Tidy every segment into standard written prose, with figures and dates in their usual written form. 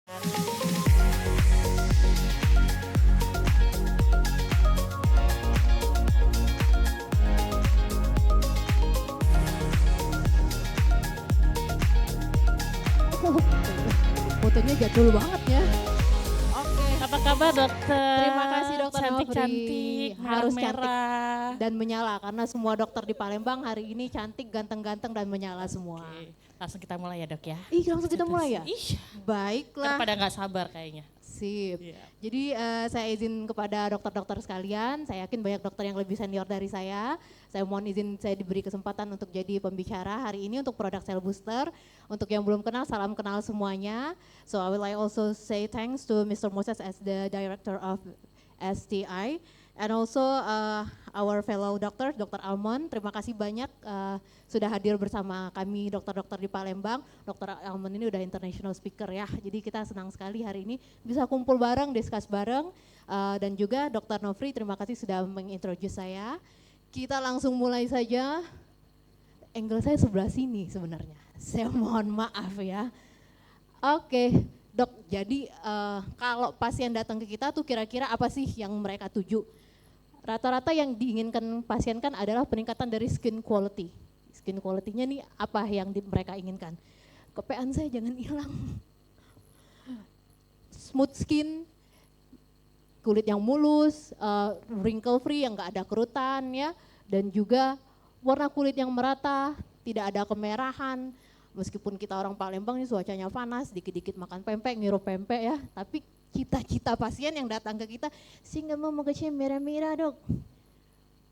Fotonya jadul banget ya. Oke, apa kabar dokter? Terima kasih dokter Cantik-cantik, harus cantik merah-merah. dan menyala karena semua dokter di Palembang hari ini cantik, ganteng-ganteng dan menyala semua. Oke, langsung kita mulai ya dok ya. Ih langsung kita mulai ya? Ih, Baiklah. pada nggak sabar kayaknya. Sip. Iya. Jadi saya izin kepada dokter-dokter sekalian, saya yakin banyak dokter yang lebih senior dari saya. Saya mohon izin saya diberi kesempatan untuk jadi pembicara hari ini untuk produk Cell Booster. Untuk yang belum kenal, salam kenal semuanya. So I will like also say thanks to Mr. Moses as the director of STI. And also our fellow doctor, Dr. Almond, terima kasih banyak sudah hadir bersama kami dokter-dokter di Palembang. Dr. Almond ini udah international speaker ya, jadi kita senang sekali hari ini bisa kumpul bareng, discuss bareng. Dan juga Dr. Nofri, terima kasih sudah mengintroduce saya. Kita langsung mulai saja. Angle saya sebelah sini sebenarnya, saya mohon maaf ya. Oke, dok, jadi kalau pasien datang ke kita tuh kira-kira apa sih yang mereka tuju? Rata-rata yang diinginkan pasien kan adalah peningkatan dari skin quality. Skin quality-nya nih apa yang mereka inginkan? Kepean saya jangan hilang. Smooth skin, kulit yang mulus, wrinkle free yang nggak ada kerutan ya, dan juga warna kulit yang merata, tidak ada kemerahan. Meskipun kita orang Palembang ini cuacanya panas, dikit-dikit makan pempek, ngirup pempek ya, tapi cita-cita pasien yang datang ke kita sih nggak mau mukanya merah-merah dok.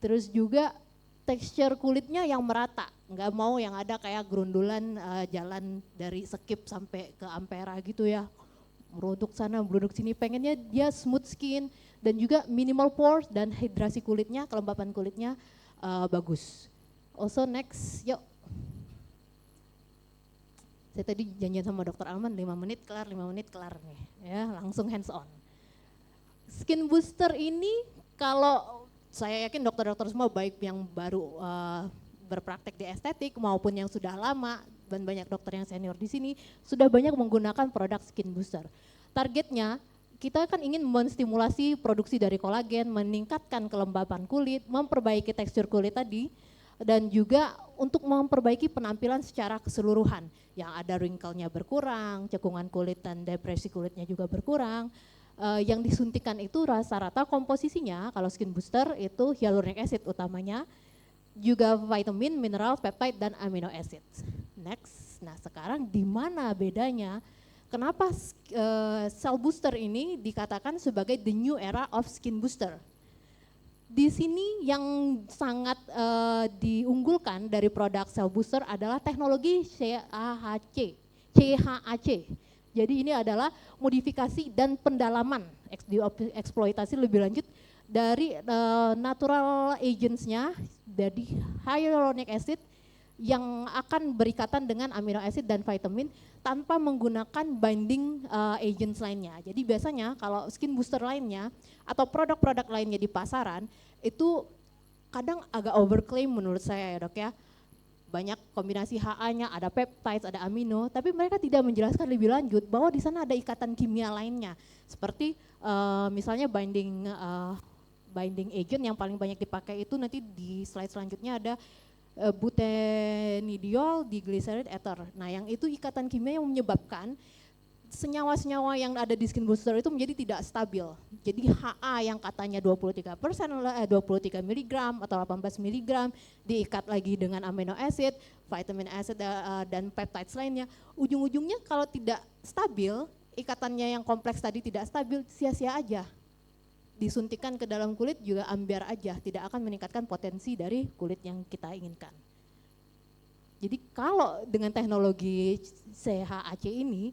Terus juga tekstur kulitnya yang merata, nggak mau yang ada kayak gerundulan jalan dari Skip sampai ke Ampera gitu ya, meruduk sana meruduk sini, pengennya dia smooth skin dan juga minimal pores dan hidrasi kulitnya, kelembapan kulitnya bagus. Also next, yuk. Saya tadi janjian sama dokter Alman 5 menit kelar nih ya, langsung hands on. Skin booster ini kalau saya yakin dokter-dokter semua baik yang baru berpraktek di estetik maupun yang sudah lama dan banyak dokter yang senior di sini sudah banyak menggunakan produk skin booster. Targetnya kita kan ingin menstimulasi produksi dari kolagen, meningkatkan kelembapan kulit, memperbaiki tekstur kulit tadi, dan juga untuk memperbaiki penampilan secara keseluruhan. Yang ada wrinkle-nya berkurang, cekungan kulit dan depresi kulitnya juga berkurang. Yang disuntikan itu rata-rata komposisinya kalau skin booster itu hyaluronic acid utamanya, juga vitamin, mineral, peptide, dan amino acid. Next, nah sekarang di mana bedanya? Kenapa cell booster ini dikatakan sebagai the new era of skin booster? Di sini yang sangat diunggulkan dari produk cell booster adalah teknologi CHAC. Jadi ini adalah modifikasi dan pendalaman eksploitasi lebih lanjut dari natural agentsnya dari hyaluronic acid yang akan berikatan dengan amino acid dan vitamin tanpa menggunakan binding agents lainnya. Jadi biasanya kalau skin booster lainnya atau produk-produk lainnya di pasaran itu kadang agak overclaim menurut saya ya dok ya. Banyak kombinasi HA-nya, ada peptides, ada amino, tapi mereka tidak menjelaskan lebih lanjut bahwa di sana ada ikatan kimia lainnya. Seperti misalnya binding agent yang paling banyak dipakai itu nanti di slide selanjutnya ada butenidiol diglyceride ether. Nah yang itu ikatan kimia yang menyebabkan senyawa-senyawa yang ada di skin booster itu menjadi tidak stabil. Jadi HA yang katanya 23%, 23 mg atau 18 mg diikat lagi dengan amino acid, vitamin acid dan peptides lainnya. Ujung-ujungnya kalau tidak stabil, ikatannya yang kompleks tadi tidak stabil, sia-sia aja. Disuntikan ke dalam kulit juga ambiar aja, tidak akan meningkatkan potensi dari kulit yang kita inginkan. Jadi kalau dengan teknologi CHAC ini,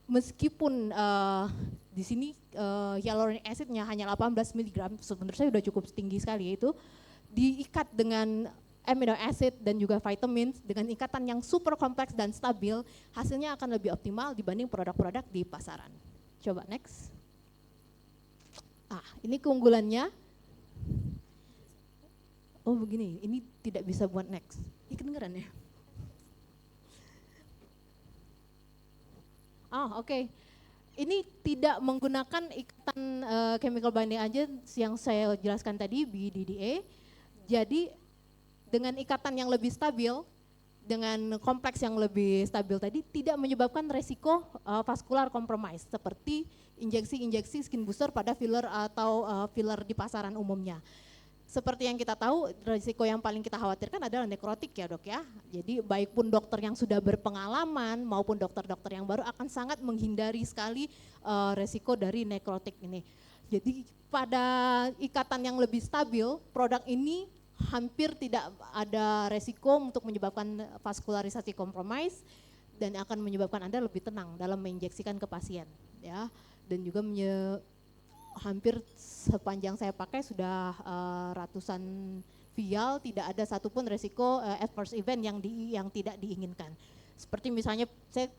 meskipun di sini hyaluronic acidnya hanya 18 mg, menurut saya sudah cukup tinggi sekali, itu diikat dengan amino acid dan juga vitamin dengan ikatan yang super kompleks dan stabil, hasilnya akan lebih optimal dibanding produk-produk di pasaran. Coba next. Ini keunggulannya. Oh begini, ini tidak bisa buat next. Ini kedengeran ya? Oke. Ini tidak menggunakan ikatan chemical binding agent yang saya jelaskan tadi, BDDA. Jadi dengan ikatan yang lebih stabil, dengan kompleks yang lebih stabil tadi, tidak menyebabkan resiko vascular compromise seperti injeksi-injeksi skin booster pada filler atau filler di pasaran umumnya. Seperti yang kita tahu, risiko yang paling kita khawatirkan adalah nekrotik ya dok ya. Jadi baik pun dokter yang sudah berpengalaman maupun dokter-dokter yang baru akan sangat menghindari sekali resiko dari nekrotik ini. Jadi pada ikatan yang lebih stabil, produk ini hampir tidak ada resiko untuk menyebabkan vaskularisasi kompromis dan akan menyebabkan Anda lebih tenang dalam menginjeksikan ke pasien ya. Dan juga hampir sepanjang saya pakai sudah ratusan vial, tidak ada satupun resiko adverse event yang tidak diinginkan. Seperti misalnya saya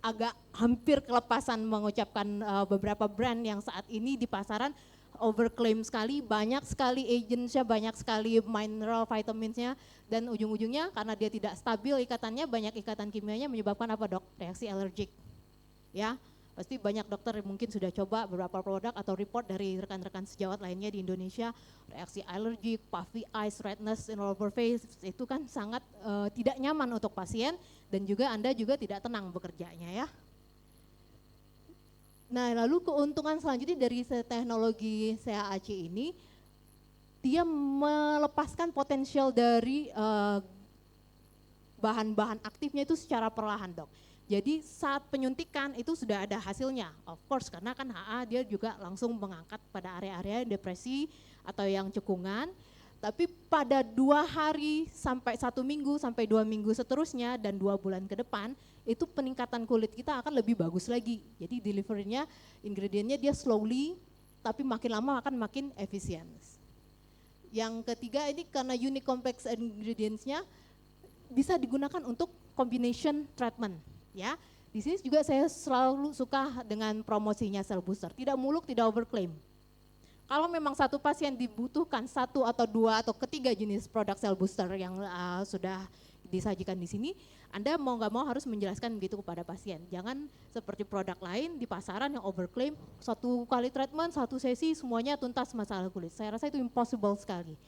agak hampir kelepasan mengucapkan beberapa brand yang saat ini di pasaran overclaim sekali, banyak sekali agentsnya, banyak sekali mineral vitaminsnya, dan ujung-ujungnya karena dia tidak stabil ikatannya, banyak ikatan kimianya menyebabkan apa dok? Reaksi alergik. Ya, pasti banyak dokter mungkin sudah coba beberapa produk atau report dari rekan-rekan sejawat lainnya di Indonesia, reaksi alergik, puffy eyes, redness in all over face, itu kan sangat tidak nyaman untuk pasien dan juga Anda juga tidak tenang bekerjanya ya. Nah lalu keuntungan selanjutnya dari teknologi CAAC ini, dia melepaskan potensial dari bahan-bahan aktifnya itu secara perlahan dok. Jadi saat penyuntikan itu sudah ada hasilnya, of course karena kan HA dia juga langsung mengangkat pada area-area depresi atau yang cekungan. Tapi pada 2 hari sampai 1 minggu sampai 2 minggu seterusnya dan 2 bulan ke depan itu peningkatan kulit kita akan lebih bagus lagi. Jadi deliverynya, ingredientnya dia slowly tapi makin lama akan makin efisien. Yang ketiga ini karena unique complex ingredients-nya bisa digunakan untuk combination treatment. Ya, di sini juga saya selalu suka dengan promosinya cell booster, tidak muluk, tidak overclaim. Kalau memang satu pasien dibutuhkan 1 atau 2 atau ketiga jenis produk cell booster yang sudah disajikan di sini, Anda mau nggak mau harus menjelaskan begitu kepada pasien. Jangan seperti produk lain di pasaran yang overclaim, 1 kali treatment, 1 sesi semuanya tuntas masalah kulit. Saya rasa itu impossible sekali.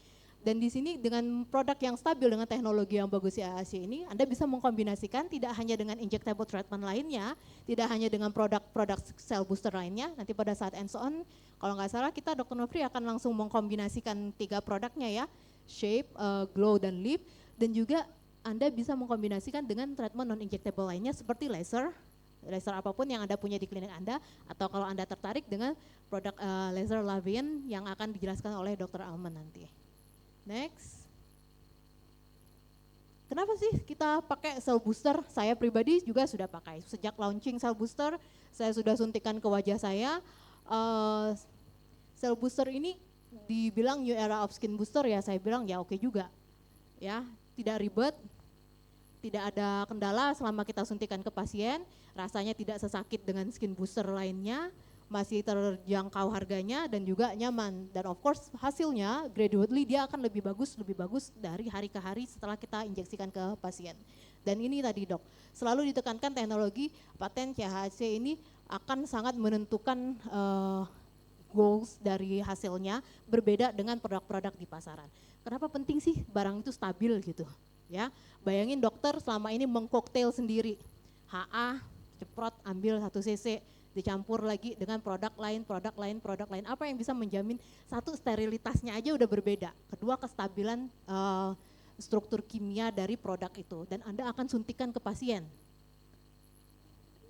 Dan di sini dengan produk yang stabil dengan teknologi yang bagus CAAC ini, Anda bisa mengkombinasikan tidak hanya dengan injectable treatment lainnya, tidak hanya dengan produk-produk cell booster lainnya. Nanti pada saat hands on, kalau nggak salah kita Dr. Nofri akan langsung mengkombinasikan 3 produknya ya, Shape, Glow, dan Lip. Dan juga Anda bisa mengkombinasikan dengan treatment non-injectable lainnya seperti laser apapun yang Anda punya di klinik Anda, atau kalau Anda tertarik dengan produk laser Lavien yang akan dijelaskan oleh Dr. Alman nanti. Next. Kenapa sih kita pakai cell booster? Saya pribadi juga sudah pakai. Sejak launching cell booster, saya sudah suntikan ke wajah saya. Cell booster ini dibilang new era of skin booster ya, saya bilang ya oke juga. Ya, tidak ribet, tidak ada kendala selama kita suntikan ke pasien, rasanya tidak sesakit dengan skin booster lainnya, masih terjangkau harganya dan juga nyaman. Dan of course hasilnya gradually dia akan lebih bagus dari hari ke hari setelah kita injeksikan ke pasien. Dan ini tadi dok, selalu ditekankan teknologi paten CHC ini akan sangat menentukan goals dari hasilnya, berbeda dengan produk-produk di pasaran. Kenapa penting sih barang itu stabil gitu ya? Bayangin dokter selama ini mengkoktail sendiri, HA ceprot ambil 1 cc, dicampur lagi dengan produk lain. Apa yang bisa menjamin satu, sterilitasnya aja udah berbeda. Kedua, kestabilan struktur kimia dari produk itu. Dan Anda akan suntikan ke pasien.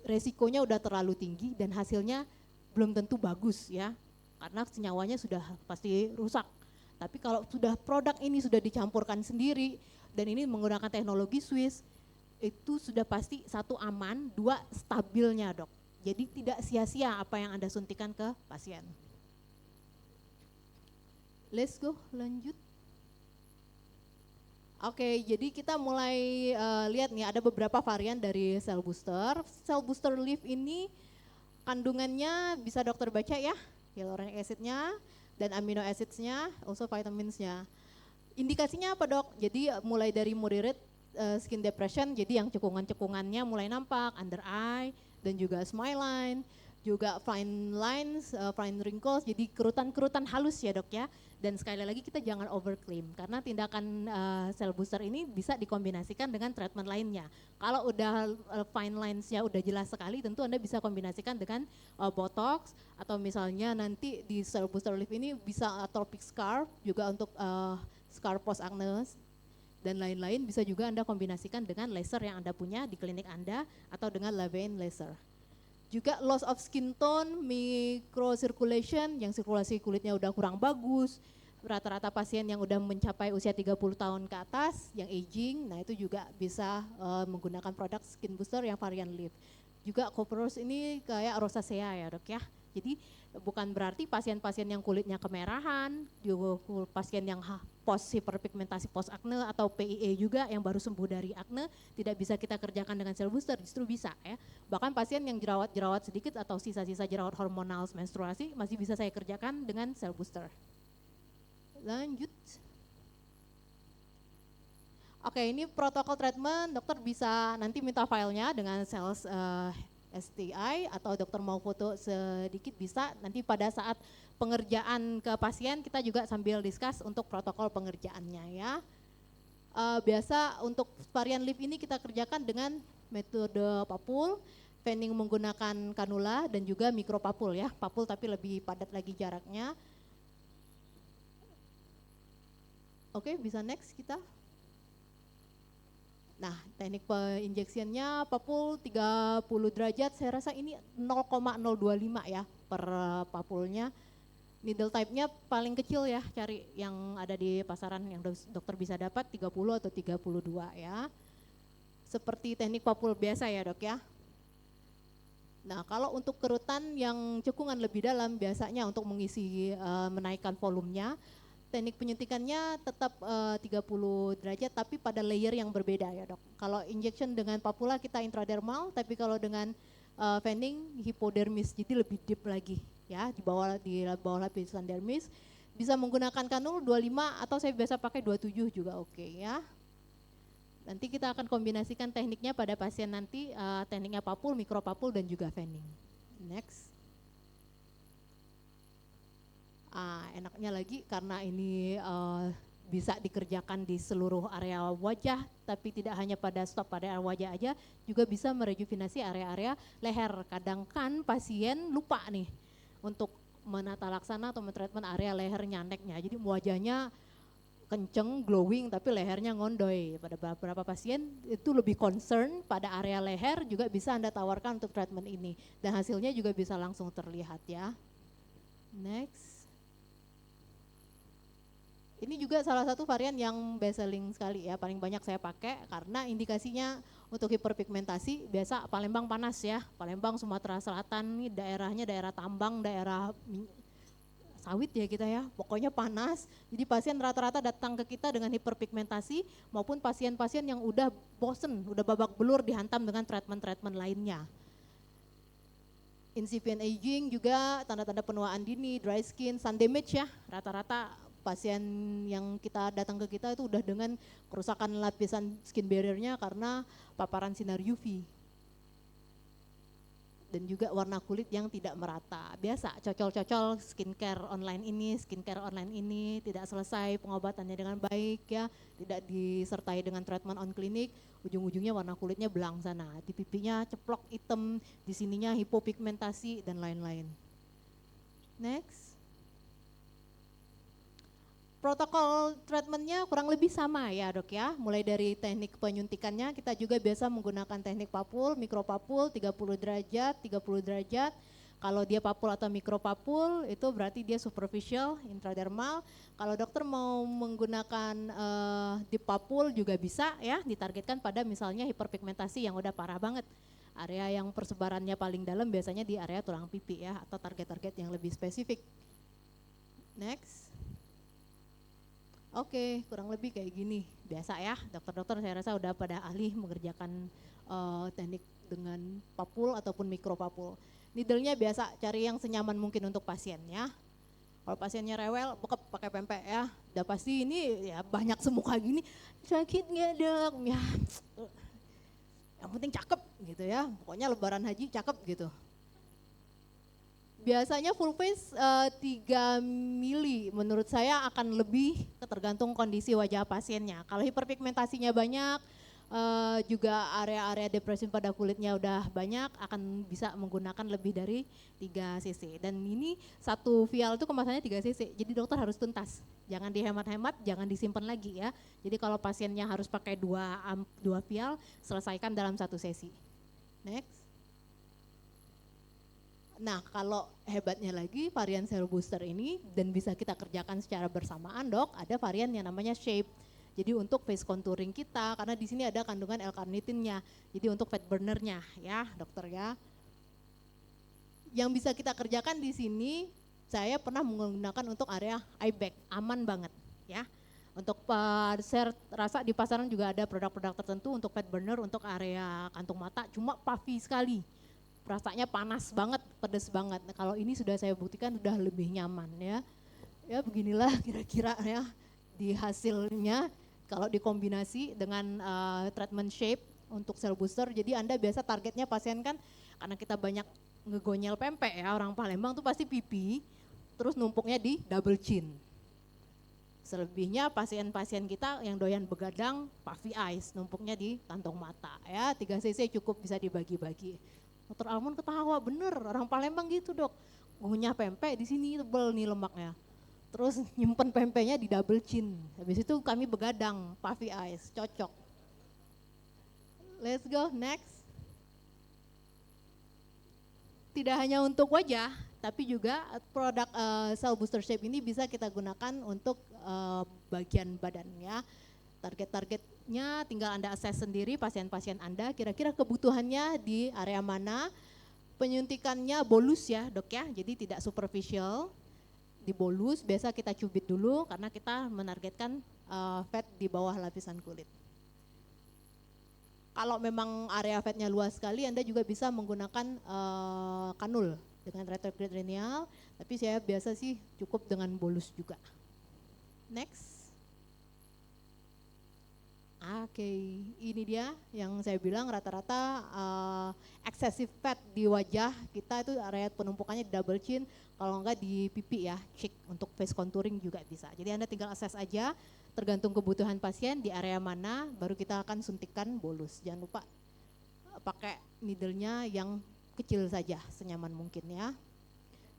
Resikonya udah terlalu tinggi dan hasilnya belum tentu bagus ya. Karena senyawanya sudah pasti rusak. Tapi kalau sudah produk ini sudah dicampurkan sendiri dan ini menggunakan teknologi Swiss, itu sudah pasti 1 aman, 2 stabilnya dok. Jadi tidak sia-sia apa yang Anda suntikan ke pasien. Let's go, lanjut. Oke, jadi kita mulai lihat nih ada beberapa varian dari cell booster. Cell booster leaf ini kandungannya bisa dokter baca ya, hyaluronic acidnya dan amino acidsnya, also vitaminsnya. Indikasinya apa dok? Jadi mulai dari moderate skin depression, jadi yang cekungan-cekungannya mulai nampak, under eye, dan juga smile line, juga fine lines, fine wrinkles, jadi kerutan-kerutan halus ya dok ya. Dan sekali lagi kita jangan overclaim karena tindakan cell booster ini bisa dikombinasikan dengan treatment lainnya. Kalau udah fine lines-nya udah jelas sekali, tentu Anda bisa kombinasikan dengan botox atau misalnya nanti di cell booster lift ini bisa atopic scar juga untuk scar post acne dan lain-lain, bisa juga Anda kombinasikan dengan laser yang Anda punya di klinik Anda atau dengan Levain laser. Juga loss of skin tone, microcirculation, yang sirkulasi kulitnya udah kurang bagus, rata-rata pasien yang udah mencapai usia 30 tahun ke atas, yang aging, nah itu juga bisa menggunakan produk skin booster yang varian lift. Juga coverose ini kayak rosacea ya dok ya, jadi bukan berarti pasien-pasien yang kulitnya kemerahan, juga pasien yang post hiperpigmentasi post acne atau PIE juga yang baru sembuh dari acne tidak bisa kita kerjakan dengan cell booster, justru bisa ya. Bahkan pasien yang jerawat-jerawat sedikit atau sisa-sisa jerawat hormonal menstruasi masih bisa saya kerjakan dengan cell booster. Lanjut. Oke, ini protokol treatment, dokter bisa nanti minta filenya dengan sales STI atau dokter mau foto sedikit bisa, nanti pada saat pengerjaan ke pasien kita juga sambil discuss untuk protokol pengerjaannya ya. Biasa untuk varian lift ini kita kerjakan dengan metode papul, fanning menggunakan kanula dan juga mikropapul ya, papul tapi lebih padat lagi jaraknya. Oke, bisa next kita. Nah, teknik injeksinya papul 30 derajat, saya rasa ini 0,025 ya per papulnya. Needle type-nya paling kecil ya, cari yang ada di pasaran yang dokter bisa dapat 30 atau 32 ya. Seperti teknik papul biasa ya dok ya. Nah, kalau untuk kerutan yang cekungan lebih dalam biasanya untuk mengisi menaikkan volumenya, teknik penyuntikannya tetap 30 derajat tapi pada layer yang berbeda ya dok. Kalau injection dengan papula kita intradermal, tapi kalau dengan fanning hipodermis, jadi lebih deep lagi ya di bawah lapisan dermis. Bisa menggunakan kanul 25 atau saya biasa pakai 27 juga oke ya. Nanti kita akan kombinasikan tekniknya pada pasien nanti, tekniknya papul, mikropapul dan juga fanning. Next. Enaknya lagi karena ini bisa dikerjakan di seluruh area wajah, tapi tidak hanya pada stop pada area wajah aja, juga bisa merejuvenasi area-area leher. Kadang kan pasien lupa nih untuk menata laksana atau mentreatment area lehernya, necknya, jadi wajahnya kenceng, glowing, tapi lehernya ngondoy. Pada beberapa pasien itu lebih concern pada area leher, juga bisa Anda tawarkan untuk treatment ini. Dan hasilnya juga bisa langsung terlihat ya. Next. Ini juga salah satu varian yang best selling sekali ya, paling banyak saya pakai karena indikasinya untuk hiperpigmentasi. Biasa Palembang panas ya, Palembang Sumatera Selatan nih daerahnya daerah tambang, daerah sawit ya kita ya, pokoknya panas. Jadi pasien rata-rata datang ke kita dengan hiperpigmentasi maupun pasien-pasien yang udah bosen, udah babak belur dihantam dengan treatment-treatment lainnya. Incipient aging juga, tanda-tanda penuaan dini, dry skin, sun damage ya, rata-rata pasien yang kita datang ke kita itu udah dengan kerusakan lapisan skin barrier-nya karena paparan sinar UV. Dan juga warna kulit yang tidak merata. Biasa cocol-cocol skincare online ini tidak selesai pengobatannya dengan baik ya, tidak disertai dengan treatment on klinik, ujung-ujungnya warna kulitnya belang sana, di pipinya ceplok hitam, di sininya hipopigmentasi dan lain-lain. Next. Protokol treatmentnya kurang lebih sama ya dok ya, mulai dari teknik penyuntikannya kita juga biasa menggunakan teknik papul, mikropapul 30 derajat. Kalau dia papul atau mikropapul itu berarti dia superficial, intradermal. Kalau dokter mau menggunakan deep papul juga bisa ya, ditargetkan pada misalnya hiperpigmentasi yang udah parah banget. Area yang persebarannya paling dalam biasanya di area tulang pipi ya, atau target-target yang lebih spesifik. Next. Oke, kurang lebih kayak gini. Biasa ya, dokter-dokter saya rasa udah pada ahli mengerjakan teknik dengan papul ataupun mikropapul. Needle-nya biasa cari yang senyaman mungkin untuk pasien ya. Kalau pasiennya rewel, bekep pakai pempek ya. Udah pasti ini ya banyak semuka gini, sakit nggak dok? Ya, yang penting cakep. gitu ya. Pokoknya lebaran haji cakep gitu. Biasanya full face 3 mili menurut saya akan lebih tergantung kondisi wajah pasiennya. Kalau hiperpigmentasinya banyak, juga area-area depresi pada kulitnya udah banyak, akan bisa menggunakan lebih dari 3 cc. Dan ini satu vial itu kemasannya 3 cc, jadi dokter harus tuntas. Jangan dihemat-hemat, jangan disimpan lagi ya. Jadi kalau pasiennya harus pakai 2 vial, selesaikan dalam 1 sesi. Next. Nah, kalau hebatnya lagi varian cell booster ini dan bisa kita kerjakan secara bersamaan, Dok, ada varian yang namanya shape. Jadi untuk face contouring kita, karena di sini ada kandungan L-carnitinnya. Jadi untuk fat burnernya ya, Dokter ya. Yang bisa kita kerjakan di sini, saya pernah menggunakan untuk area eye bag, aman banget ya. Untuk saya rasa di pasaran juga ada produk-produk tertentu untuk fat burner untuk area kantung mata, cuma puffy sekali. Rasanya panas banget, pedes banget. Nah, kalau ini sudah saya buktikan sudah lebih nyaman ya. Ya beginilah kira-kira ya di hasilnya kalau dikombinasi dengan treatment shape untuk cell booster. Jadi Anda biasa targetnya pasien kan karena kita banyak ngegonyel pempek ya, orang Palembang tuh pasti pipi, terus numpuknya di double chin. Selebihnya pasien-pasien kita yang doyan begadang, puffy eyes, numpuknya di kantong mata ya. 3 cc cukup bisa dibagi-bagi. Dokter Almond ketawa, bener orang Palembang gitu dok, ngunyah pempek di sini tebel nih lemaknya. Terus nyimpen pempeknya di double chin, habis itu kami begadang, puffy eyes, cocok. Let's go, next. Tidak hanya untuk wajah, tapi juga produk cell booster shape ini bisa kita gunakan untuk bagian badan ya. Target-targetnya tinggal Anda assess sendiri pasien-pasien Anda, kira-kira kebutuhannya di area mana. Penyuntikannya bolus ya dok ya, jadi tidak superficial. Di bolus biasa kita cubit dulu karena kita menargetkan fat di bawah lapisan kulit. Kalau memang area fatnya luas sekali, Anda juga bisa menggunakan kanul dengan retrograde tapi saya biasa sih cukup dengan bolus juga. Next. Oke, ini dia yang saya bilang rata-rata excessive fat di wajah kita itu area penumpukannya di double chin, kalau enggak di pipi ya, cheek untuk face contouring juga bisa. Jadi Anda tinggal assess aja, tergantung kebutuhan pasien di area mana, baru kita akan suntikan bolus. Jangan lupa pakai needle-nya yang kecil saja, senyaman mungkin ya.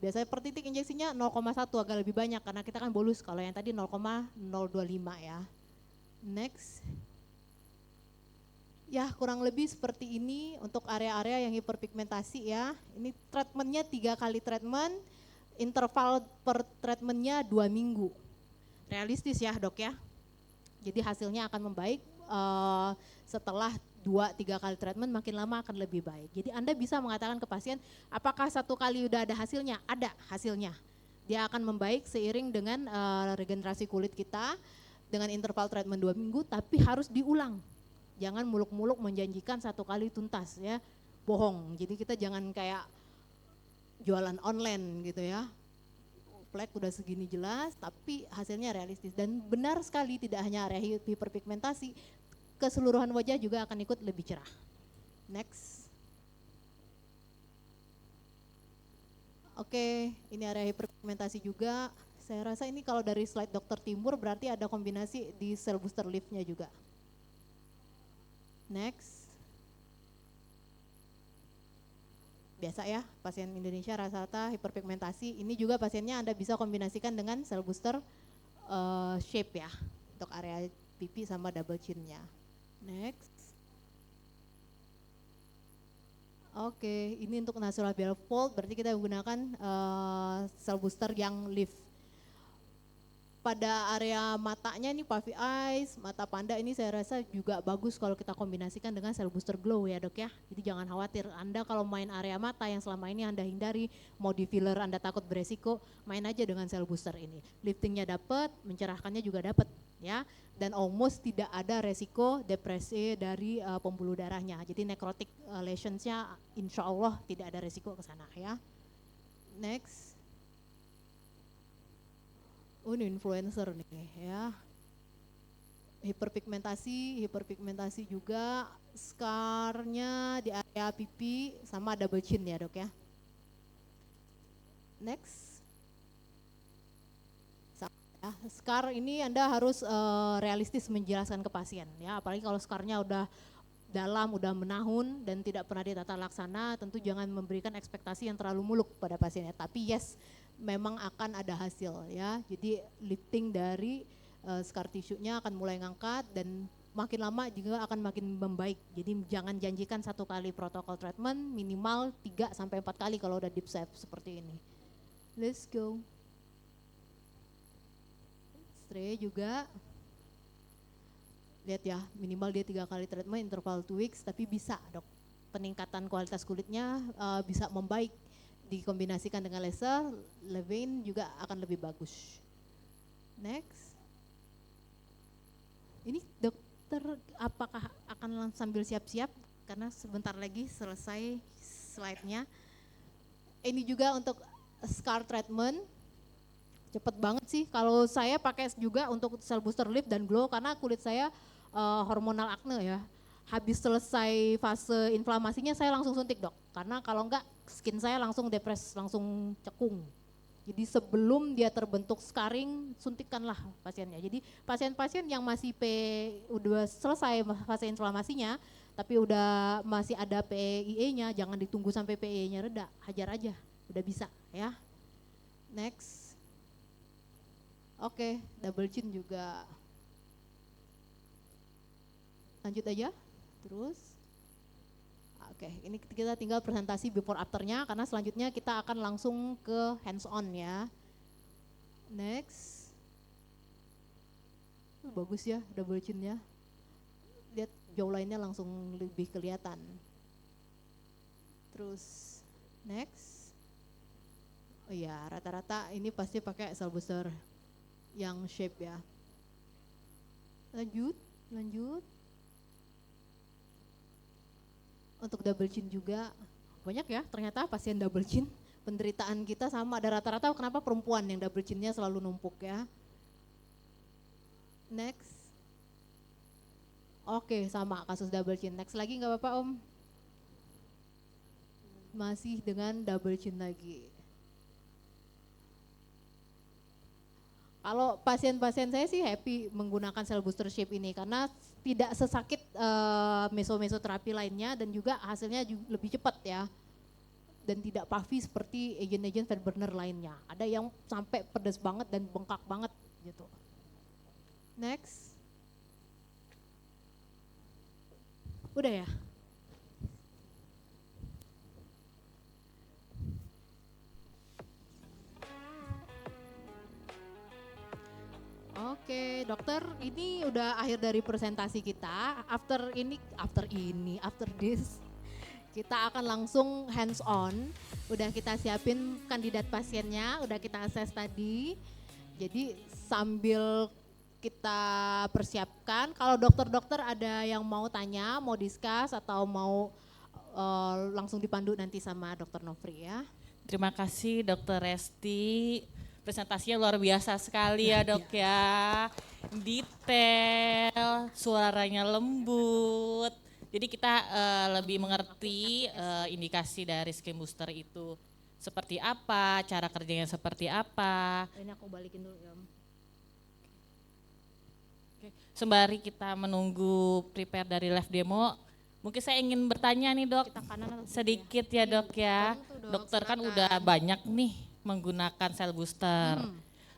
Biasanya per titik injeksinya 0,1 agak lebih banyak karena kita kan bolus, kalau yang tadi 0,025 ya. Next. Ya kurang lebih seperti ini untuk area-area yang hiperpigmentasi ya. Ini treatmentnya 3 kali treatment, interval per treatmentnya 2 minggu. Realistis ya dok ya. Jadi hasilnya akan membaik setelah 2-3 kali treatment, makin lama akan lebih baik. Jadi Anda bisa mengatakan ke pasien, apakah 1 kali udah ada hasilnya? Ada hasilnya. Dia akan membaik seiring dengan regenerasi kulit kita dengan interval treatment 2 minggu, tapi harus diulang. Jangan muluk-muluk menjanjikan 1 kali tuntas ya, bohong. Jadi kita jangan kayak jualan online gitu ya. Flek udah segini jelas, tapi hasilnya realistis. Dan benar sekali tidak hanya area hiperpigmentasi, keseluruhan wajah juga akan ikut lebih cerah. Next. Oke, ini area hiperpigmentasi juga. Saya rasa ini kalau dari slide Dokter Timur berarti ada kombinasi di cell booster liftnya juga. Next. Biasa ya, pasien Indonesia rata-rata hiperpigmentasi. Ini juga pasiennya Anda bisa kombinasikan dengan cell booster shape ya, untuk area pipi sama double chin-nya. Next. Oke, ini untuk nasolabial fold, berarti kita menggunakan cell booster yang lift. Pada area matanya nih puffy eyes, mata panda ini saya rasa juga bagus kalau kita kombinasikan dengan cell booster glow ya dok ya. Jadi jangan khawatir, Anda kalau main area mata yang selama ini Anda hindari, mau di filler Anda takut beresiko, main aja dengan cell booster ini. Liftingnya dapat, mencerahkannya juga dapat ya. Dan almost tidak ada resiko depresi dari pembuluh darahnya. Jadi necrotic lesionsnya insya Allah tidak ada resiko ke sana ya. Next. Oh ini influencer nih ya. Hiperpigmentasi juga Scarnya di area pipi sama double chin ya dok ya. Next. Ya, scar ini Anda harus realistis menjelaskan ke pasien ya, apalagi kalau scarnya udah dalam, udah menahun dan tidak pernah ditata laksana, tentu jangan memberikan ekspektasi yang terlalu muluk pada pasiennya. Tapi yes, memang akan ada hasil ya. Jadi lifting dari scar tisunya akan mulai ngangkat dan makin lama juga akan makin membaik. Jadi jangan janjikan 1 kali protokol treatment, minimal 3 sampai 4 kali kalau udah deep shave seperti ini. Let's go. Stray juga, lihat ya, minimal dia 3 kali treatment interval 2 weeks, tapi bisa dok, peningkatan kualitas kulitnya bisa membaik, dikombinasikan dengan laser, leave-in juga akan lebih bagus. Next, ini dokter apakah akan sambil siap-siap, karena sebentar lagi selesai slide-nya. Ini juga untuk scar treatment, cepet banget sih. Kalau saya pakai juga untuk cell booster lift dan glow karena kulit saya hormonal acne ya. Habis selesai fase inflamasinya saya langsung suntik dok. Karena kalau enggak skin saya langsung depres, langsung cekung. Jadi sebelum dia terbentuk scarring, suntikkanlah pasiennya. Jadi pasien-pasien yang masih udah selesai fase inflamasinya, tapi udah masih ada PIE-nya, jangan ditunggu sampai PIE-nya reda, hajar aja, udah bisa ya. Next. Oke, double chin juga. Lanjut aja, terus. Oke, ini kita tinggal presentasi before afternya karena selanjutnya kita akan langsung ke hands on ya. Next. Bagus ya double chinnya. Lihat jawlinenya langsung lebih kelihatan. Terus next. Oh iya, rata-rata ini pasti pakai cell booster yang shape ya. Lanjut. Untuk double chin juga banyak ya ternyata pasien double chin. Penderitaan kita sama, ada rata-rata kenapa perempuan yang double chinnya selalu numpuk ya. Next. Oke, sama kasus double chin. Next lagi nggak apa-apa om. Masih dengan double chin lagi. Kalau pasien-pasien saya sih happy menggunakan cell booster shape ini karena tidak sesakit mesoterapi lainnya dan juga hasilnya lebih cepat ya. Dan tidak puffy seperti agent-agent fat burner lainnya. Ada yang sampai pedas banget dan bengkak banget gitu. Next. Udah ya? Oke, dokter, ini udah akhir dari presentasi kita. After this, kita akan langsung hands on. Udah kita siapin kandidat pasiennya, udah kita assess tadi. Jadi sambil kita persiapkan, kalau dokter-dokter ada yang mau tanya, mau discuss atau mau langsung dipandu nanti sama dokter Nofri ya. Terima kasih Dokter Resti. Presentasinya luar biasa sekali ya dok ya. Detail, suaranya lembut. Jadi kita lebih mengerti indikasi dari skin booster itu seperti apa, cara kerjanya seperti apa. Ini aku balikin dulu ya om. Sembari kita menunggu prepare dari live demo, mungkin saya ingin bertanya nih dok, sedikit ya dok ya. Dokter kan udah banyak nih menggunakan cell booster.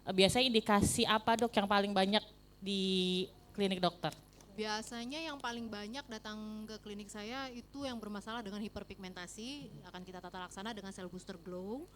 Biasanya indikasi apa dok yang paling banyak di klinik dokter? Biasanya yang paling banyak datang ke klinik saya itu yang bermasalah dengan hiperpigmentasi, akan kita tata laksana dengan cell booster glow.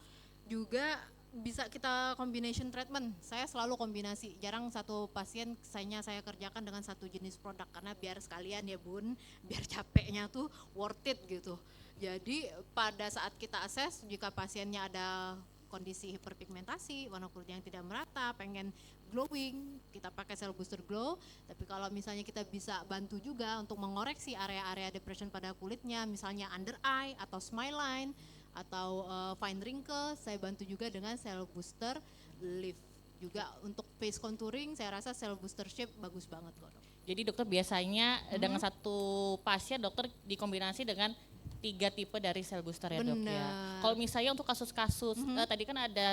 Juga bisa kita combination treatment, saya selalu kombinasi, jarang satu pasien saya kerjakan dengan satu jenis produk karena biar sekalian ya bun, biar capeknya tuh worth it gitu. Jadi pada saat kita assess, jika pasiennya ada kondisi hiperpigmentasi, warna kulit yang tidak merata, pengen glowing, kita pakai cell booster glow. Tapi kalau misalnya kita bisa bantu juga untuk mengoreksi area-area depression pada kulitnya, misalnya under eye atau smile line atau fine wrinkle, saya bantu juga dengan cell booster lift. Juga untuk face contouring, saya rasa cell booster shape bagus banget kok dok. Jadi dokter biasanya dengan satu pasien dokter dikombinasi dengan 3 tipe dari sel booster ya dok ya. Benar. Kalau misalnya untuk kasus-kasus tadi kan ada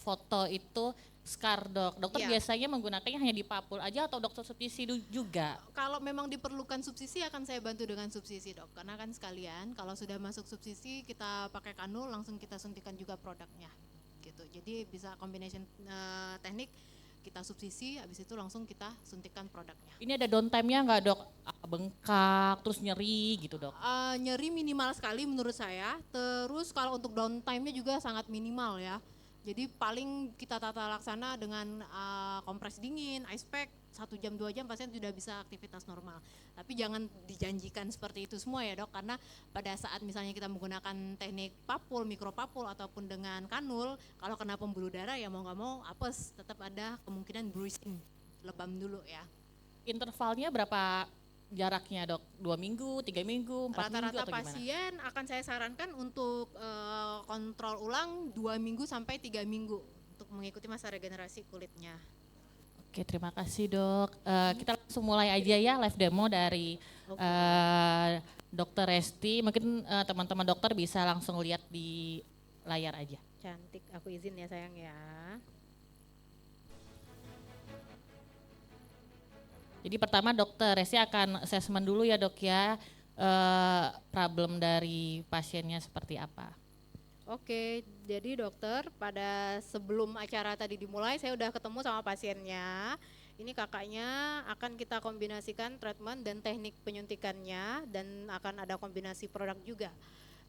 foto itu scar dok. Dokter Iya. biasanya menggunakannya hanya di papul aja atau dokter subsidi juga? Kalau memang diperlukan subsisi akan saya bantu dengan subsisi dok, karena kan sekalian kalau sudah masuk subsisi kita pakai kanul langsung kita suntikan juga produknya gitu. Jadi bisa combination teknik, kita subsisi habis itu langsung kita suntikan produknya. Ini ada downtime-nya nggak dok? Bengkak, terus nyeri gitu dok? Nyeri minimal sekali menurut saya, terus kalau untuk downtime-nya juga sangat minimal ya. Jadi paling kita tata laksana dengan kompres dingin, ice pack, 1 jam 2 jam pasien sudah bisa aktivitas normal. Tapi jangan dijanjikan seperti itu semua ya dok, karena pada saat misalnya kita menggunakan teknik papul, mikropapul ataupun dengan kanul, kalau kena pembuluh darah ya mau nggak mau apes, tetap ada kemungkinan bruising, lebam dulu ya. Intervalnya berapa jaraknya dok? 2 minggu, 3 minggu, 4 minggu Rata-rata atau gimana? pasien akan saya sarankan untuk kontrol ulang 2 minggu sampai 3 minggu untuk mengikuti masa regenerasi kulitnya. Oke, terima kasih dok. Kita langsung mulai aja ya live demo dari Dokter Resti. Mungkin teman-teman dokter bisa langsung lihat di layar aja. Cantik, aku izin ya sayang ya. Jadi pertama Dokter Resti akan assessment dulu ya dok ya, problem dari pasiennya seperti apa. Oke, jadi dokter pada sebelum acara tadi dimulai saya udah ketemu sama pasiennya. Ini kakaknya akan kita kombinasikan treatment dan teknik penyuntikannya dan akan ada kombinasi produk juga.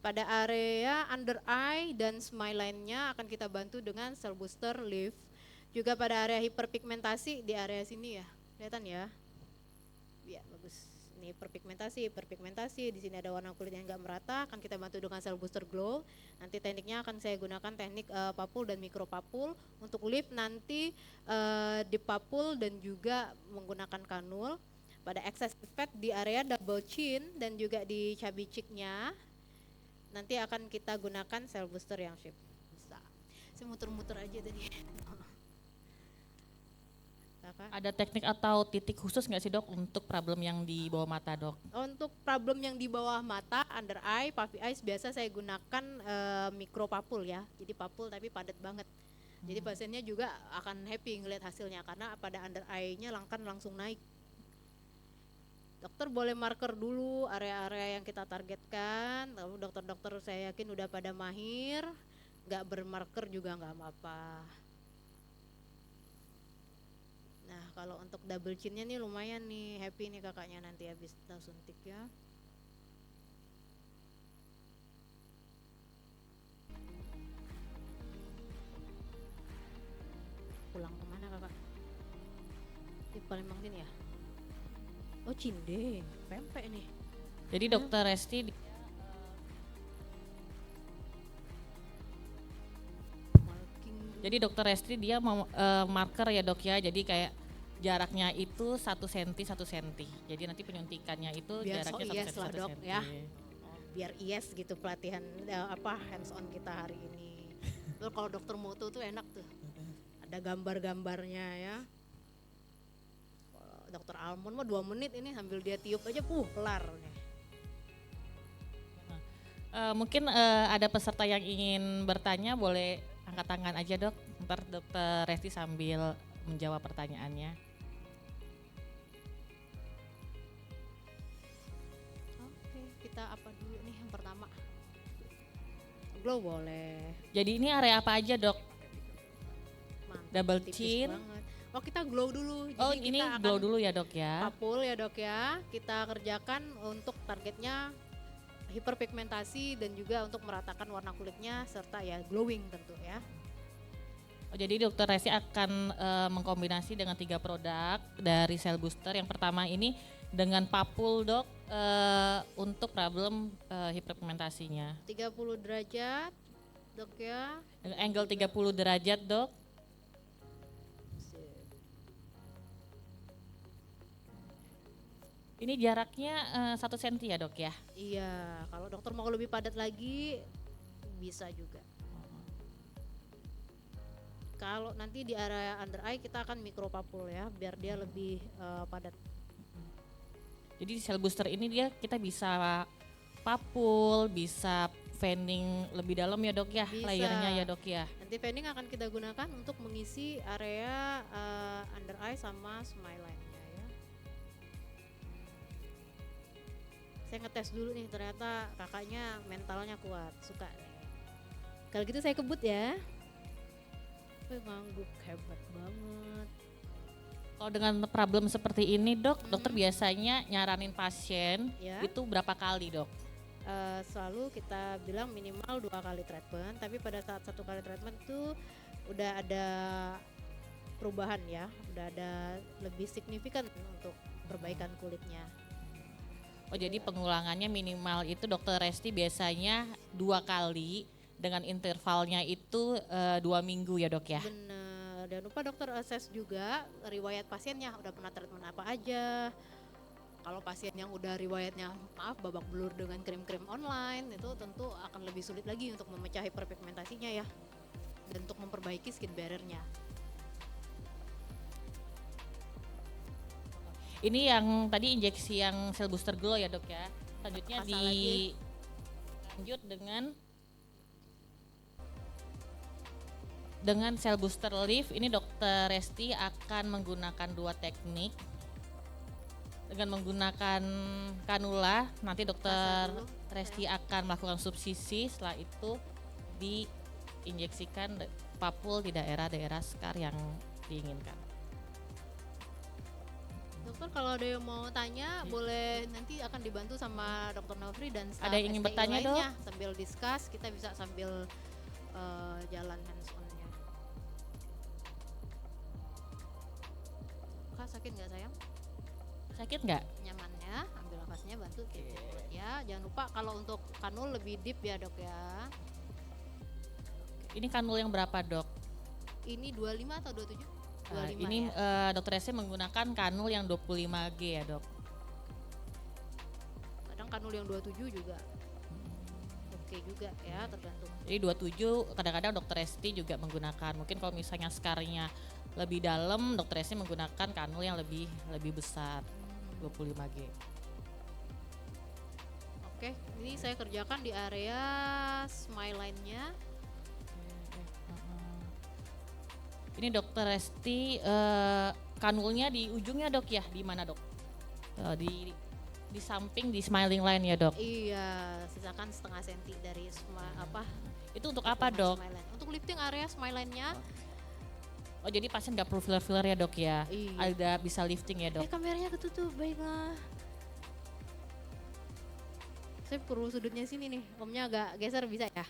Pada area under eye dan smile line-nya akan kita bantu dengan cell booster lift. Juga pada area hiperpigmentasi di area sini ya, kelihatan ya? Ya bagus. Ini hiperpigmentasi, di sini ada warna kulit yang enggak merata, akan kita bantu dengan cell booster glow. Nanti tekniknya akan saya gunakan teknik papul dan mikropapul. Untuk lift nanti di papul dan juga menggunakan kanul. Pada excess effect di area double chin dan juga di chubby cheeknya nanti akan kita gunakan cell booster yang shape. Bisa. Saya muter-muter aja tadi. Ada teknik atau titik khusus nggak sih dok untuk problem yang di bawah mata dok? Untuk problem yang di bawah mata, under eye, puffy eyes biasa saya gunakan mikropapul ya. Jadi papul tapi padat banget. Jadi pasiennya juga akan happy ngelihat hasilnya karena pada under eye-nya langsung naik. Dokter boleh marker dulu area-area yang kita targetkan. Lalu dokter-dokter saya yakin udah pada mahir, nggak bermarker juga nggak apa-apa. Nah kalau untuk double chinnya nih lumayan nih, happy nih kakaknya nanti habis kita suntik ya. Pulang kemana kakak? Di Palembang sini ya? Oh Cinde, pempek nih. Jadi dokter Resti Jadi dokter Resti dia mau marker ya dok ya, jadi kayak jaraknya itu 1 cm 1 cm. Jadi nanti penyuntikannya itu Biar jaraknya 1 yes cm lah 1 dok cm. ya. Biar yes gitu pelatihan hands on kita hari ini. Tuh kalau dokter moto tuh enak tuh. Ada gambar-gambarnya ya. Dokter Almond mah 2 menit ini sambil dia tiup aja kelar nih. Mungkin ada peserta yang ingin bertanya boleh angkat tangan aja dok. Ntar dokter Resti sambil menjawab pertanyaannya. Oke, kita apa dulu nih yang pertama? Glow boleh. Jadi ini area apa aja dok? Mantap, Double tipis chin. banget. Oh kita glow dulu. Jadi Oh ini kita akan glow dulu ya dok ya. papul ya dok ya. Kita kerjakan untuk targetnya hiperpigmentasi dan juga untuk meratakan warna kulitnya serta ya glowing tentu ya. Oh, jadi dokter Resti akan mengkombinasi dengan 3 produk dari cell booster. Yang pertama ini dengan papul dok untuk problem hiperpigmentasinya. 30 derajat dok ya. Dengan angle 30 derajat dok. Ini jaraknya 1 cm ya dok ya? Iya, kalau dokter mau lebih padat lagi bisa juga. Kalau nanti di area under eye kita akan mikropapul ya, biar dia lebih padat. Jadi sel booster ini kita bisa papul, bisa fanning lebih dalam ya dok ya, Bisa. layernya ya dok ya. Nanti fanning akan kita gunakan untuk mengisi area under eye sama smile line-nya ya. Saya ngetes dulu nih, ternyata kakaknya mentalnya kuat, suka nih. Kalau gitu saya kebut ya. Ngangguk, hebat banget. Kalau dengan problem seperti ini dok, dokter biasanya nyaranin pasien Ya. itu berapa kali dok? Selalu kita bilang minimal 2 kali treatment, tapi pada saat 1 kali treatment tuh udah ada perubahan ya, udah ada lebih signifikan untuk perbaikan kulitnya. Oh jadi pengulangannya minimal itu dokter Resti biasanya 2 kali dengan intervalnya itu 2 minggu ya dok ya? Bener, dan lupa dokter assess juga riwayat pasiennya, udah pernah treatment apa aja. Kalau pasien yang udah riwayatnya maaf babak belur dengan krim-krim online, itu tentu akan lebih sulit lagi untuk memecahi hiperpigmentasinya ya, dan untuk memperbaiki skin barrier-nya. Ini yang tadi injeksi yang sel booster glow ya dok ya. Selanjutnya Pasal lagi. lanjut dengan sel booster lift. Ini dokter Resti akan menggunakan 2 teknik. Dengan menggunakan kanula, nanti dokter Pasal dulu, Resti akan melakukan subsisi, setelah itu diinjeksikan papul di daerah-daerah scar yang diinginkan. Dokter kalau ada yang mau tanya boleh, nanti akan dibantu sama dokter Novri dan staff Ada yang ingin STI bertanya, lainnya. Sambil discuss kita bisa sambil jalan hands on-nya. Kak sakit nggak sayang? Sakit nggak? Nyamannya, ambil nafasnya, bantu gitu ya. Jangan lupa kalau untuk kanul lebih deep ya dok ya. Ini kanul yang berapa dok? Ini 25 atau 27? 25 ini ya. dokter Resti menggunakan kanul yang 25G ya dok. Kadang kanul yang 27 juga oke juga ya, tergantung. Jadi 27 kadang-kadang dokter Resti juga menggunakan. Mungkin kalau misalnya skarnya lebih dalam, dokter Resti menggunakan kanul yang lebih besar, 25G. Oke, ini saya kerjakan di area smile line-nya. Ini dokter Resti kanulnya di ujungnya dok ya, di mana dok? Di samping di smiling line ya dok. Iya, sisakan setengah senti dari Itu untuk apa dok? smile line. Untuk lifting area smile line-nya. Oh jadi pasien nggak perlu filler-filler ya dok ya? Iya. Ada bisa lifting ya dok? Kameranya ketutup, baiklah. Saya perlu sudutnya sini nih, omnya agak geser bisa ya?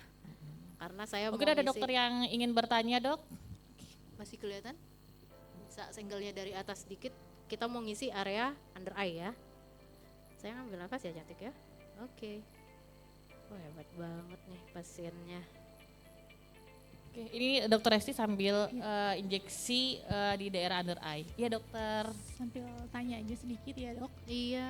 Karena saya Mungkin mau ada ngisi- dokter yang ingin bertanya dok? Masih kelihatan? Bisa senggolnya dari atas sedikit. Kita mau ngisi area under eye ya. Saya ngambil nafas ya cantik ya. Oke. Oh hebat banget nih pasiennya. Oke, ini dokter Resti sambil injeksi di daerah under eye. Iya dokter. Sambil tanya aja sedikit ya dok. Iya.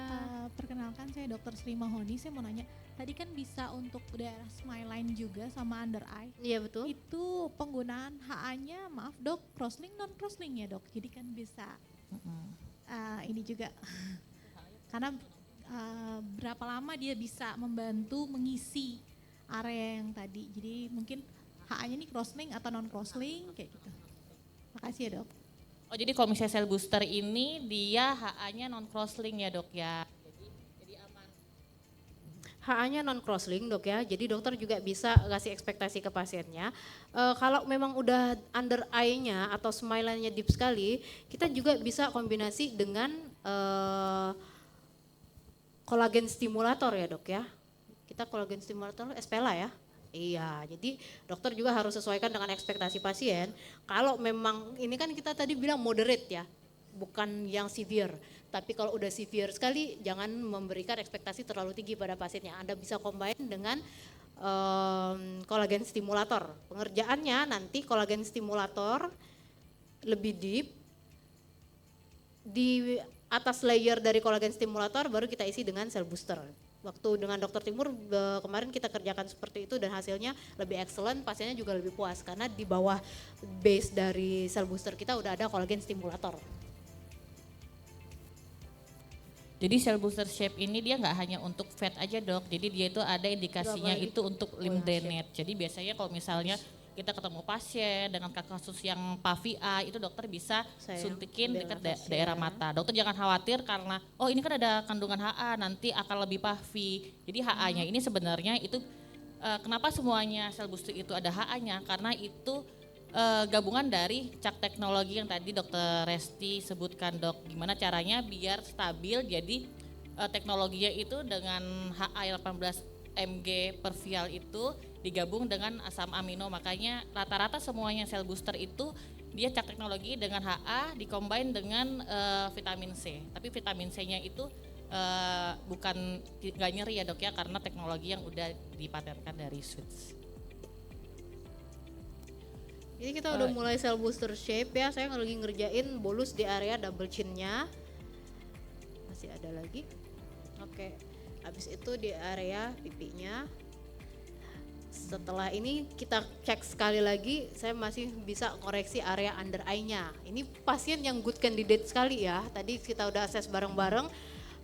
Perkenalkan saya dokter Sri Mahoni, saya mau nanya, tadi kan bisa untuk daerah smile line juga sama under eye. Iya betul. Itu penggunaan HA-nya, maaf dok, crosslink non crosslink ya dok. Jadi kan bisa ini juga karena berapa lama dia bisa membantu mengisi area yang tadi. Jadi mungkin HA-nya ini crosslink atau non crosslink kayak gitu. Makasih ya dok. Oh jadi kalau misalnya sel booster ini dia HA-nya non crosslink ya dok ya. Jadi aman. HA-nya non crosslink dok ya, jadi dokter juga bisa kasih ekspektasi ke pasiennya. Kalau memang udah under eye-nya atau smile line-nya deep sekali, kita juga bisa kombinasi dengan kolagen stimulator ya dok ya. Kita kolagen stimulator Espela ya. Iya, jadi dokter juga harus sesuaikan dengan ekspektasi pasien. Kalau memang ini kan kita tadi bilang moderate ya, bukan yang severe. Tapi kalau udah severe sekali, jangan memberikan ekspektasi terlalu tinggi pada pasiennya. Anda bisa combine dengan kolagen stimulator. Pengerjaannya nanti kolagen stimulator lebih deep. Di atas layer dari kolagen stimulator baru kita isi dengan sel booster. Waktu dengan dokter Timur kemarin kita kerjakan seperti itu dan hasilnya lebih excellent, pasiennya juga lebih puas karena di bawah base dari sel booster kita udah ada kolagen stimulator. Jadi cell booster shape ini dia nggak hanya untuk fat aja dok, jadi dia itu ada indikasinya itu untuk lymph drainage. Jadi biasanya kalau misalnya kita ketemu pasien dengan kasus yang PAVI itu dokter bisa suntikin dekat daerah mata. Dokter jangan khawatir karena oh ini kan ada kandungan HA nanti akan lebih PAVI. Jadi HA-nya ini sebenarnya itu kenapa semuanya cell booster itu ada HA-nya karena itu gabungan dari cak teknologi yang tadi dokter Resti sebutkan dok. Gimana caranya biar stabil jadi teknologinya itu dengan HA 18 mg per vial itu digabung dengan asam amino. Makanya rata-rata semuanya sel booster itu dia cak teknologi dengan HA dikombin dengan vitamin C. Tapi vitamin C-nya itu bukan nggak nyeri ya dok ya karena teknologi yang udah dipatenkan dari Switch. Jadi kita udah mulai cell booster shape ya, saya lagi ngerjain bolus di area double chin-nya. Masih ada lagi. Oke, habis itu di area pipinya. Setelah ini kita cek sekali lagi, saya masih bisa koreksi area under eye-nya. Ini pasien yang good candidate sekali ya, tadi kita udah assess bareng-bareng.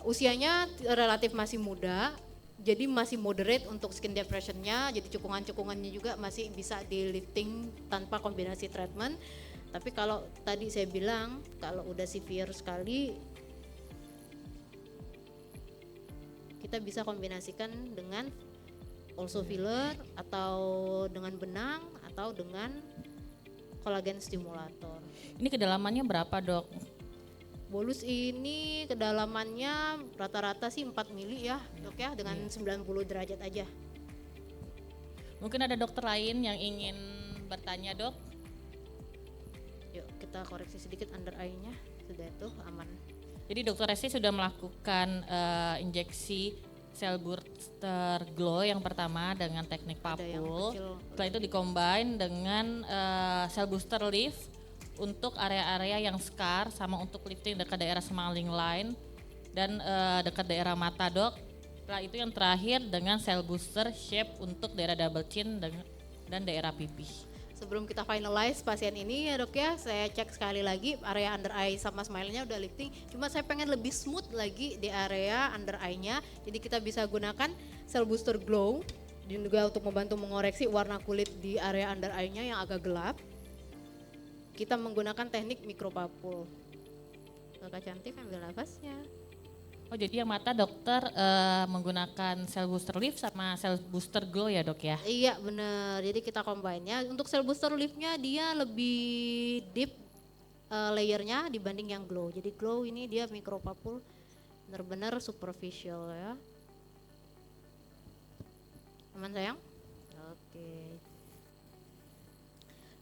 Usianya relatif masih muda, jadi masih moderate untuk skin depression-nya, jadi cekungan-cekungannya juga masih bisa di lifting tanpa kombinasi treatment. Tapi kalau tadi saya bilang kalau udah severe sekali kita bisa kombinasikan dengan also filler atau dengan benang atau dengan kolagen stimulator. Ini kedalamannya berapa dok? Bolus ini kedalamannya rata-rata sih 4 mili ya dok ya, dengan 90 derajat aja. Mungkin ada dokter lain yang ingin bertanya dok? Yuk kita koreksi sedikit under eye-nya, sudah itu aman. Jadi dokter Resti sudah melakukan injeksi cell booster glow yang pertama dengan teknik papul. Setelah itu dikombin dengan cell booster lift untuk area-area yang scar sama untuk lifting dekat daerah smiling line dan dekat daerah mata dok. Setelah itu yang terakhir dengan cell booster shape untuk daerah double chin dan daerah pipi. Sebelum kita finalize pasien ini ya dok ya, saya cek sekali lagi area under eye sama smile-nya udah lifting. Cuma saya pengen lebih smooth lagi di area under eye-nya. Jadi kita bisa gunakan cell booster glow dan juga untuk membantu mengoreksi warna kulit di area under eye-nya yang agak gelap. Kita menggunakan teknik micropapul. Kakak cantik ambil nafasnya. Oh jadi yang mata dokter menggunakan cell booster lift sama cell booster glow ya dok ya? Iya benar, jadi kita combine-nya. Untuk cell booster lift-nya dia lebih deep layernya dibanding yang glow. Jadi glow ini dia micropapul benar-benar superficial ya. Aman sayang? Oke.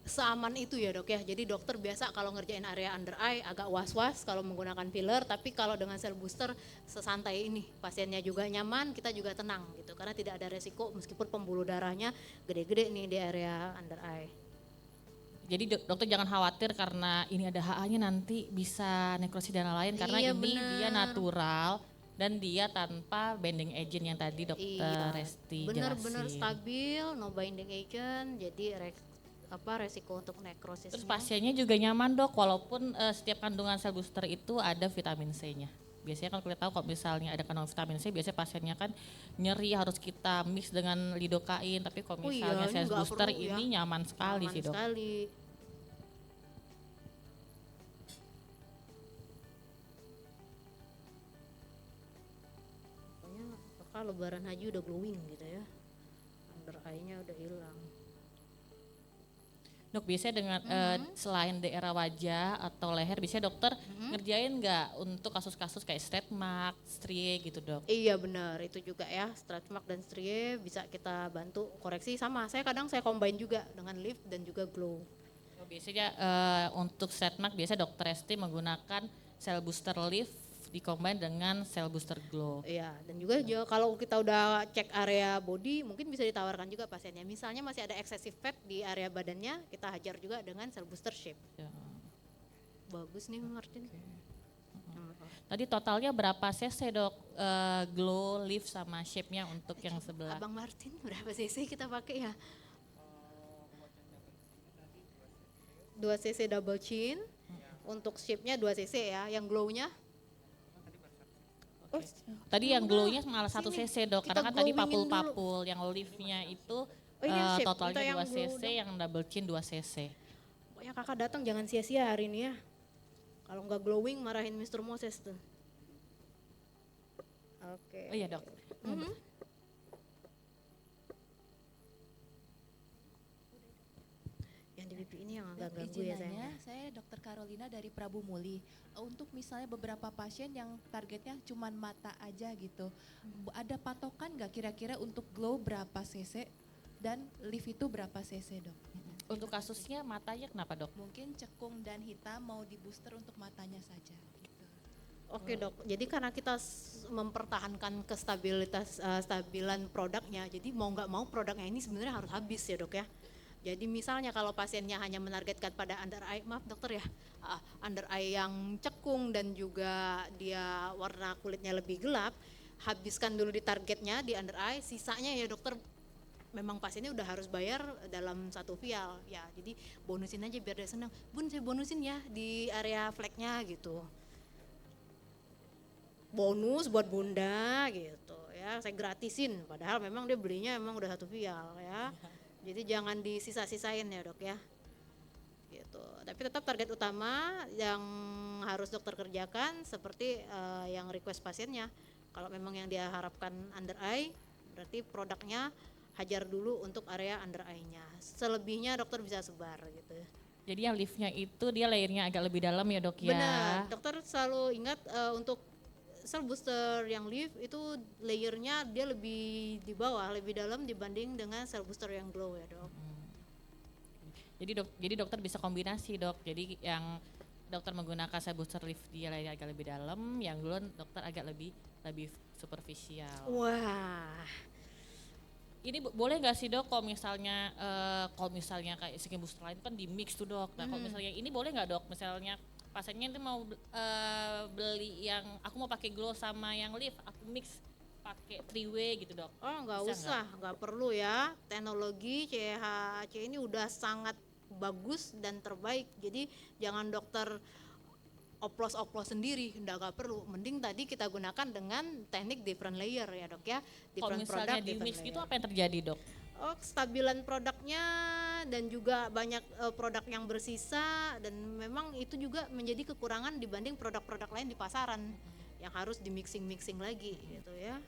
Seaman itu ya dok ya, jadi dokter biasa kalau ngerjain area under eye agak was-was kalau menggunakan filler, tapi kalau dengan cell booster sesantai ini, pasiennya juga nyaman, kita juga tenang gitu, karena tidak ada resiko meskipun pembuluh darahnya gede-gede nih di area under eye. Jadi dokter jangan khawatir karena ini ada HA-nya nanti bisa nekrosis dan lain karena Iya, ini bener. dia natural dan dia tanpa binding agent yang tadi dokter Resti bener-bener jelasin. stabil, no binding agent, jadi resiko untuk nekrosis. Terus pasiennya juga nyaman dok, walaupun setiap kandungan sel booster itu ada vitamin C-nya. Biasanya kalau kita tahu kalau misalnya ada kandungan vitamin C, biasanya pasiennya kan nyeri harus kita mix dengan lidokain. Tapi kalau misalnya sel booster ini nyaman sekali sih dok. Sekali. Pokoknya kakak lebaran haji udah glowing gitu ya. Under eye-nya udah hilang. Dok biasanya dengan selain daerah wajah atau leher, biasanya dokter ngerjain nggak untuk kasus-kasus kayak stretch mark, strie gitu dok? Iya benar, itu juga ya, stretch mark dan strie bisa kita bantu koreksi sama. Saya kadang saya combine juga dengan lift dan juga glow. Biasanya untuk stretch mark biasa dokter Resti menggunakan cell booster lift dikombin dengan cell booster glow. Iya, dan juga kalau kita udah cek area body, mungkin bisa ditawarkan juga pasiennya. Misalnya masih ada excessive fat di area badannya, kita hajar juga dengan cell booster shape. Ya. Bagus nih Martin. Tadi totalnya berapa cc dok glow, lift sama shape-nya untuk yang sebelah? Abang Martin berapa cc kita pakai ya? 2 cc double chin, untuk shape-nya 2 cc ya, yang glow-nya? Tadi yang glownya malah 1 Sini, cc dok, kita karena kan tadi glowingin dulu. papul-papul, yang liftnya itu ini yang shape, totalnya kita yang 2 glow cc, dong. yang double chin 2 cc. Pokoknya kakak datang jangan sia-sia hari ini ya. Kalau nggak glowing marahin Mr. Moses tuh. Oke. Oh iya dok. Yang di pipi ini yang agak Dok, ganggu izin ya nanya, sayangnya. saya Dokter Carolina dari Prabu Muli. Untuk misalnya beberapa pasien yang targetnya cuma mata aja gitu, ada patokan nggak kira-kira untuk glow berapa cc dan lift itu berapa cc dok? Untuk kasusnya matanya kenapa dok? Mungkin cekung dan hitam mau di booster untuk matanya saja. Gitu. Oke dok, jadi karena kita mempertahankan stabilan produknya, jadi mau nggak mau produknya ini sebenarnya harus habis ya dok ya. Jadi misalnya kalau pasiennya hanya menargetkan pada under eye, maaf dokter ya, under eye yang cekung dan juga dia warna kulitnya lebih gelap, habiskan dulu di targetnya di under eye, sisanya ya dokter memang pasiennya udah harus bayar dalam 1 vial ya, jadi bonusin aja biar dia senang, bun saya bonusin ya di area flagnya gitu, bonus buat bunda gitu ya, saya gratisin padahal memang dia belinya emang udah 1 vial ya. Jadi jangan disisa-sisain ya dok ya, gitu. Tapi tetap target utama yang harus dokter kerjakan seperti yang request pasiennya. Kalau memang yang dia harapkan under eye, berarti produknya hajar dulu untuk area under eye-nya. Selebihnya dokter bisa sebar gitu. Jadi yang liftnya itu dia layernya agak lebih dalam ya dok ya? Benar, dokter selalu ingat untuk cell booster yang lift itu layernya dia lebih di bawah, lebih dalam dibanding dengan cell booster yang glow ya dok. Jadi dokter bisa kombinasi dok. Jadi yang dokter menggunakan cell booster lift dia layernya agak lebih dalam, yang glow dokter agak lebih superficial. Wah, Ini boleh nggak sih dok kalau misalnya kayak skin booster lain kan di mix tuh dok. Nah kalau misalnya ini boleh nggak dok? Misalnya pasiennya itu mau beli yang aku mau pakai glow sama yang lift, aku mix pakai 3-way gitu dok. oh nggak Bisa usah, nggak perlu ya. Teknologi CHC ini udah sangat bagus dan terbaik. Jadi jangan dokter oplos-oplos sendiri, nggak perlu. Mending tadi kita gunakan dengan teknik different layer ya dok ya. Kalau Different misalnya product, di different mix layer. gitu apa yang terjadi dok? Oh, kestabilan produknya dan juga banyak produk yang bersisa, dan memang itu juga menjadi kekurangan dibanding produk-produk lain di pasaran yang harus di mixing lagi gitu ya.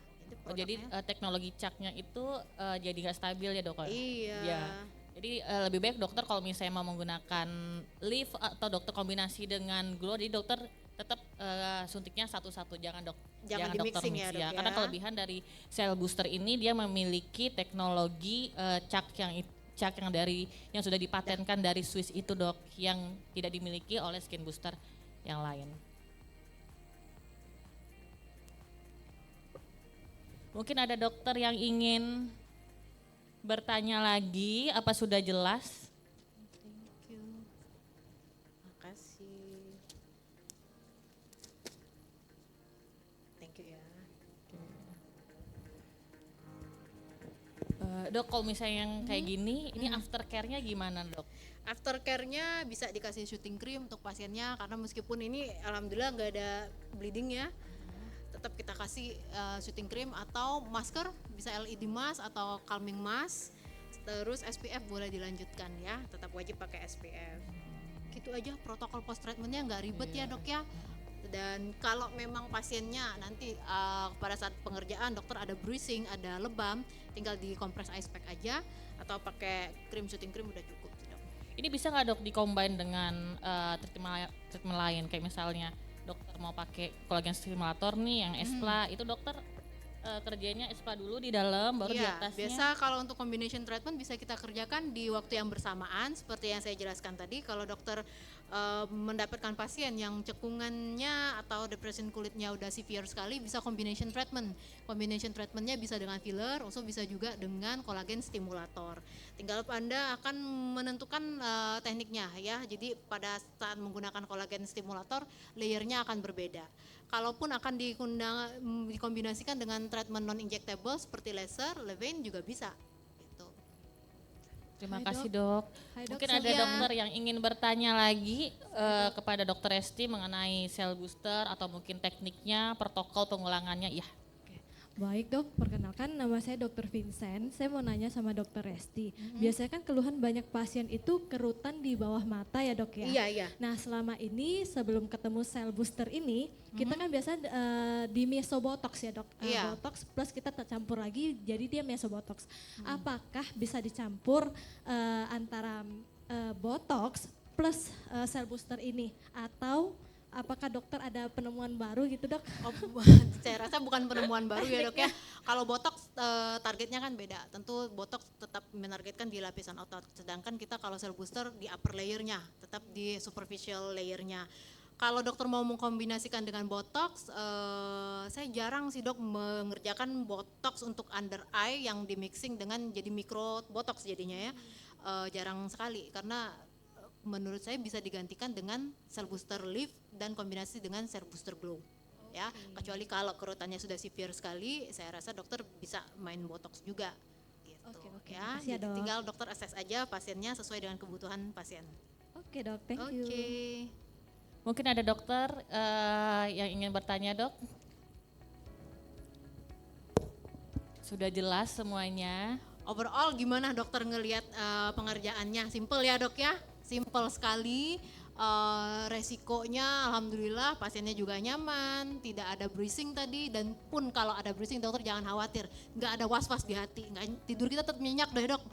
Jadi produknya- teknologi caknya itu jadi nggak stabil ya dok? iya. Ya. Jadi lebih baik dokter kalau misalnya mau menggunakan lift atau dokter kombinasi dengan glow, jadi dokter tetap suntiknya satu-satu, jangan Jangan dokter di-mixing mix ya, ya. Dok, Karena ya. kelebihan dari cell booster ini dia memiliki teknologi cak yang yang sudah dipatenkan dari Swiss itu dok, yang tidak dimiliki oleh skin booster yang lain. Mungkin ada dokter yang ingin bertanya lagi, apa sudah jelas? Thank you. Makasih. Thank you ya. Dok, kalau misalnya yang kayak gini, ini aftercare-nya gimana dok? Aftercare-nya bisa dikasih shooting cream untuk pasiennya, karena meskipun ini alhamdulillah nggak ada bleeding ya, tetap kita kasih shooting cream atau masker, bisa LED mask atau calming mask. Terus SPF boleh dilanjutkan ya, tetap wajib pakai SPF. Gitu aja protokol post treatmentnya, nggak ribet ya dok ya. Dan kalau memang pasiennya nanti pada saat pengerjaan dokter ada bruising, ada lebam, tinggal dikompres ice pack aja atau pakai krim shooting cream udah cukup sih, dok. Ini bisa nggak dok dicombine dengan treatment lain, kayak misalnya dokter mau pakai collagen stimulator nih yang Espla, itu dokter kerjanya Espla dulu di dalam baru di Iya, atasnya. biasa kalau untuk combination treatment bisa kita kerjakan di waktu yang bersamaan seperti yang saya jelaskan tadi. Kalau dokter mendapatkan pasien yang cekungannya atau depression kulitnya udah severe sekali, bisa combination treatment. Combination treatmentnya bisa dengan filler, also bisa juga dengan kolagen stimulator. Tinggal Anda akan menentukan tekniknya ya. Jadi pada saat menggunakan kolagen stimulator, layernya akan berbeda. Kalaupun akan dikombinasikan dengan treatment non injectable seperti laser, Levane juga bisa. Gitu. Terima Hai, kasih Dok. dok. Hai, Dok. Mungkin ada Sofia. dokter yang ingin bertanya lagi kepada dokter Esti mengenai sel booster atau mungkin tekniknya, protokol pengulangannya. Ya, Baik dok, perkenalkan nama saya Dr. Vincent. Saya mau nanya sama Dr. Resti. Biasanya kan keluhan banyak pasien itu kerutan di bawah mata ya dok ya? Iya, iya. Nah selama ini sebelum ketemu sel booster ini, kita kan biasa di mesobotox ya dok? Iya. Botox plus kita campur lagi jadi dia mesobotox. Apakah bisa dicampur antara botox plus sel booster ini? Atau apakah dokter ada penemuan baru gitu dok? Oh, saya rasa bukan penemuan baru ya dok ya. Kalau botox targetnya kan beda. Tentu botox tetap menargetkan di lapisan otot. Sedangkan kita kalau cell booster di upper layernya, tetap di superficial layernya. Kalau dokter mau mengkombinasikan dengan botox, saya jarang sih dok mengerjakan botox untuk under eye yang di mixing dengan jadi micro botox jadinya ya. Jarang sekali karena menurut saya bisa digantikan dengan cell booster lift dan kombinasi dengan cell booster glow. Ya, kecuali kalau kerutannya sudah severe sekali, saya rasa dokter bisa main botox juga. Gitu. Oke, Ya, makasih ya, jadi Dok. tinggal dokter assess aja pasiennya sesuai dengan kebutuhan pasien. Oke dok, thank Oke. you. mungkin ada dokter yang ingin bertanya dok. Sudah jelas semuanya. Overall gimana dokter ngelihat pengerjaannya? Simple ya dok ya? Simple sekali. Resikonya alhamdulillah pasiennya juga nyaman, tidak ada bruising tadi, dan pun kalau ada bruising dokter jangan khawatir, nggak ada was-was di hati, nggak, tidur kita tetap nyenyak deh dok.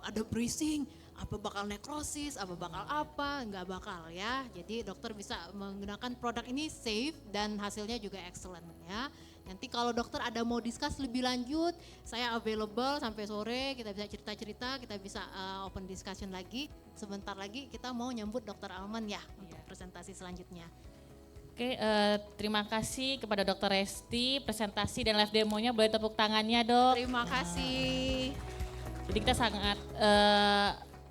Ada bruising, apa bakal nekrosis, apa bakal apa, nggak bakal ya. Jadi dokter bisa menggunakan produk ini safe dan hasilnya juga excellent ya. Nanti kalau dokter ada mau discuss lebih lanjut, saya available sampai sore, kita bisa cerita-cerita, kita bisa open discussion lagi. Sebentar lagi kita mau nyambut dokter Alman ya untuk presentasi selanjutnya. Oke, terima kasih kepada dokter Resti, presentasi dan live demonya, boleh tepuk tangannya dok. Terima kasih. Jadi kita sangat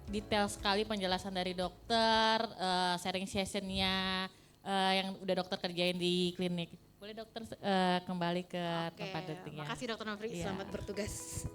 detail sekali penjelasan dari dokter, sharing sessionnya yang udah dokter kerjain di klinik. Boleh dokter kembali ke tempat Oke, detiknya. makasih dokter Nofri, Iya. selamat bertugas.